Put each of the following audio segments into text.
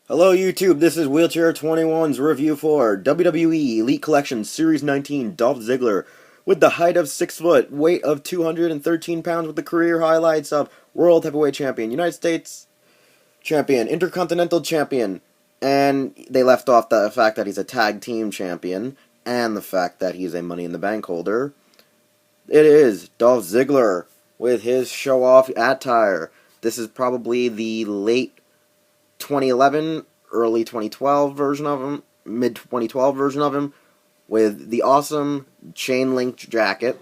Hello YouTube, this is Wheelchair 21's review for WWE Elite Collection Series 19 Dolph Ziggler with the height of 6 foot, weight of 213 pounds with the career highlights of World Heavyweight Champion, United States Champion, Intercontinental Champion, and they left off the fact that he's a Tag Team Champion and the fact that he's a Money in the Bank holder. It is Dolph Ziggler with his show-off attire. This is probably the late 2011, early 2012 version of him, mid 2012 version of him, with the awesome chain link jacket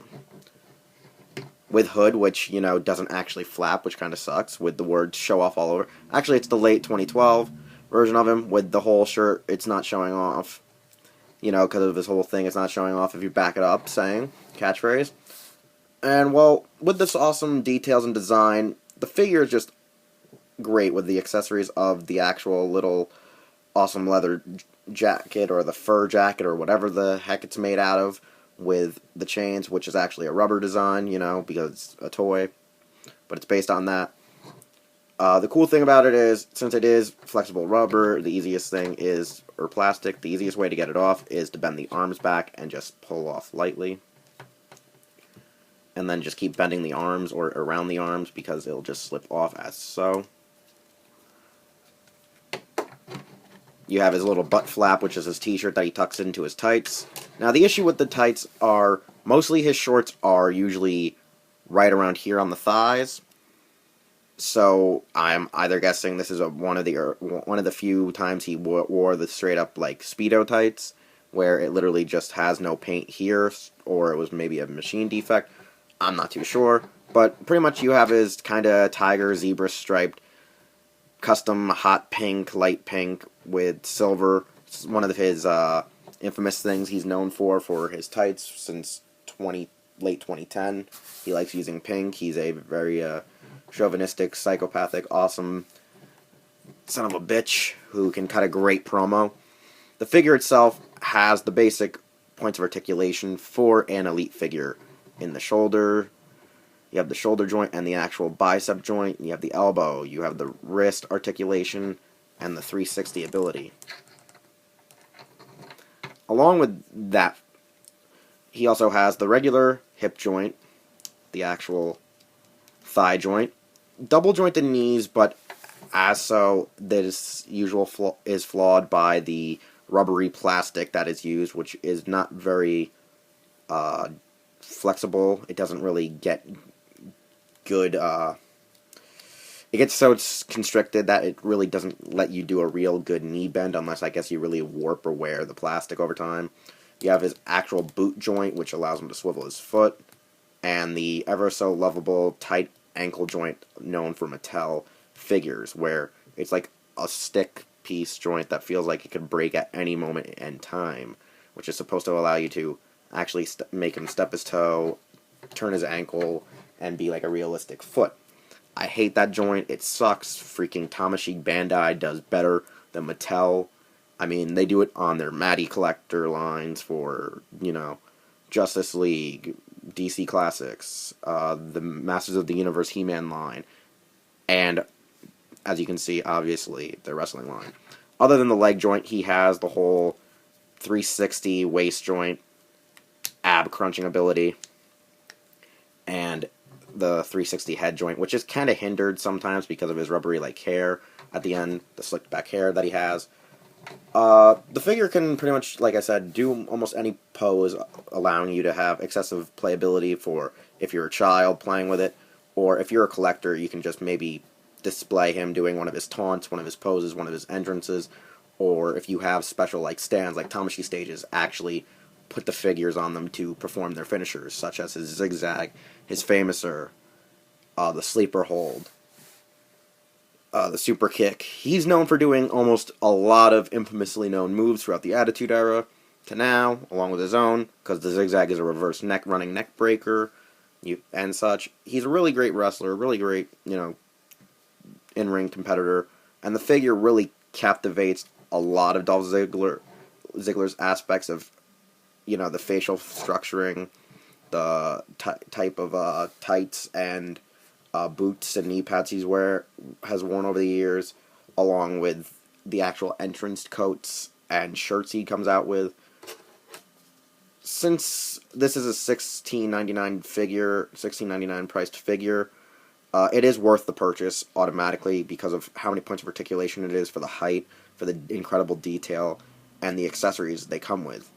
with hood, which, doesn't actually flap, which kind of sucks, with the words show off all over. Actually, it's the late 2012 version of him with the whole shirt. It's not showing off, because of his whole thing. It's not showing off if you back it up, saying catchphrase. And, well, with this awesome details and design, the figure is just great with the accessories of the actual little awesome leather jacket or the fur jacket or whatever the heck it's made out of, with the chains, which is actually a rubber design, because it's a toy, but it's based on that. The cool thing about it is, since it is flexible rubber, the easiest thing is, or plastic, the easiest way to get it off is to bend the arms back and just pull off lightly. And then just keep bending the arms or around the arms because it'll just slip off as so. You have his little butt flap, which is his t-shirt that he tucks into his tights. Now, the issue with the tights are, mostly his shorts are usually right around here on the thighs. So, I'm either guessing this is one of the few times he wore the straight-up, like, speedo tights, where it literally just has no paint here, or it was maybe a machine defect. I'm not too sure. But pretty much you have his kind of tiger zebra striped custom hot pink, light pink with silver. It's one of his infamous things he's known for his tights since late 2010. He likes using pink. He's a very chauvinistic, psychopathic, awesome son of a bitch who can cut a great promo. The figure itself has the basic points of articulation for an elite figure. In the shoulder, you have the shoulder joint and the actual bicep joint. You have the elbow. You have the wrist articulation and the 360 ability. Along with that, he also has the regular hip joint, the actual thigh joint, double jointed knees, but as so, this usual is flawed by the rubbery plastic that is used, which is not very flexible. It doesn't really get good, it gets so constricted that it really doesn't let you do a real good knee bend unless I guess you really warp or wear the plastic over time. You have his actual boot joint, which allows him to swivel his foot, and the ever so lovable tight ankle joint known for Mattel figures, where it's like a stick piece joint that feels like it could break at any moment in time, which is supposed to allow you to actually make him step his toe, turn his ankle, and be like a realistic foot. I hate that joint. It sucks. Freaking Tamashii Bandai does better than Mattel. I mean, they do it on their Matty collector lines for, Justice League, DC Classics, the Masters of the Universe He-Man line, and, as you can see, obviously, the wrestling line. Other than the leg joint, he has the whole 360 waist joint, ab crunching ability, and the 360 head joint, which is kind of hindered sometimes because of his rubbery like hair at the end, the slicked back hair that he has. The figure can pretty much, like I said, do almost any pose, allowing you to have excessive playability for if you're a child playing with it, or if you're a collector, you can just maybe display him doing one of his taunts, one of his poses, one of his entrances, or if you have special like stands, like Tamashii stages, actually put the figures on them to perform their finishers, such as his zigzag, his famouser, the sleeper hold, the super kick. He's known for doing almost a lot of infamously known moves throughout the Attitude Era to now, along with his own, because the zigzag is a reverse running neck breaker, and such. He's a really great wrestler, really great, in-ring competitor, and the figure really captivates a lot of Dolph Ziggler's aspects of, the facial structuring, the type of tights and boots and knee pads has worn over the years, along with the actual entrance coats and shirts he comes out with. Since this is a $16.99 figure, $16.99 priced figure, it is worth the purchase automatically because of how many points of articulation it is, for the height, for the incredible detail, and the accessories they come with.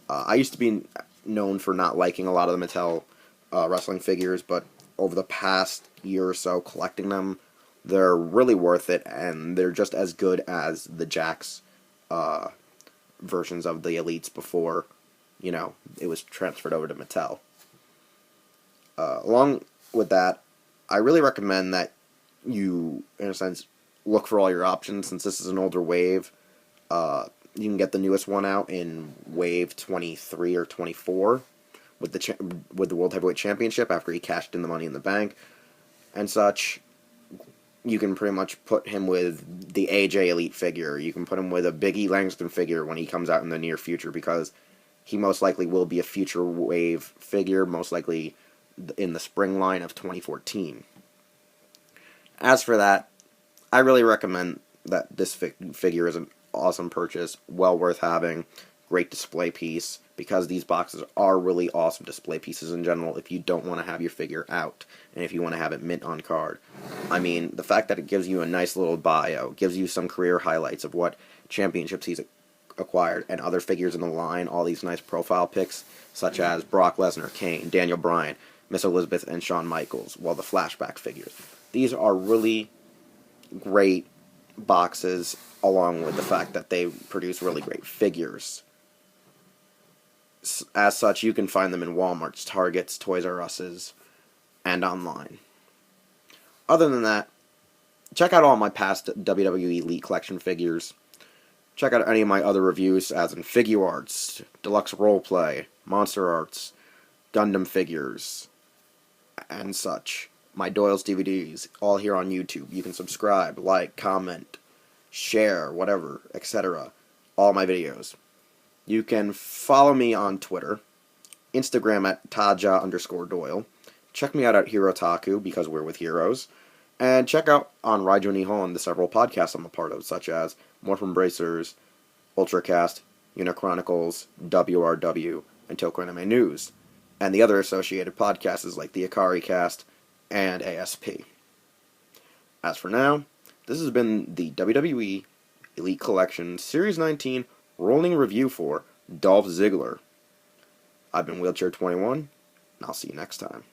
I used to be known for not liking a lot of the Mattel wrestling figures, but over the past year or so collecting them, they're really worth it, and they're just as good as the Jakks versions of the Elites before, you know, it was transferred over to Mattel. Along with that, I really recommend that you, in a sense, look for all your options. Since this is an older wave, you can get the newest one out in Wave 23 or 24 with the World Heavyweight Championship after he cashed in the Money in the Bank and such. You can pretty much put him with the AJ Elite figure. You can put him with a Big E Langston figure when he comes out in the near future, because he most likely will be a future wave figure, most likely in the spring line of 2014. As for that, I really recommend that this figure is an awesome purchase, well worth having, great display piece, because these boxes are really awesome display pieces in general if you don't want to have your figure out, and if you want to have it mint on card. I mean, the fact that it gives you a nice little bio, gives you some career highlights of what championships he's acquired, and other figures in the line, all these nice profile pics, such as Brock Lesnar, Kane, Daniel Bryan, Miss Elizabeth, and Shawn Michaels, well, the flashback figures. These are really great boxes, along with the fact that they produce really great figures. As such, you can find them in Walmart's, Target's, Toys R Us's, and online. Other than that, check out all my past WWE Elite Collection figures. Check out any of my other reviews, as in Figure Arts, Deluxe Roleplay, Monster Arts, Gundam figures, and such. My Doyle's DVDs, all here on YouTube. You can subscribe, like, comment, share, whatever, etc. All my videos. You can follow me on Twitter, Instagram at Taja_Doyle. Check me out at Hirotaku, because we're with heroes. And check out on Raijo Nihon the several podcasts I'm a part of, such as Morphin Bracers, Ultracast, Unichronicles, WRW, and Tokyo Anime News, and the other associated podcasts like the Akari Cast and ASP. As for now, this has been the WWE Elite Collection Series 19 rolling review for Dolph Ziggler. I've been Wheelchair 21, and I'll see you next time.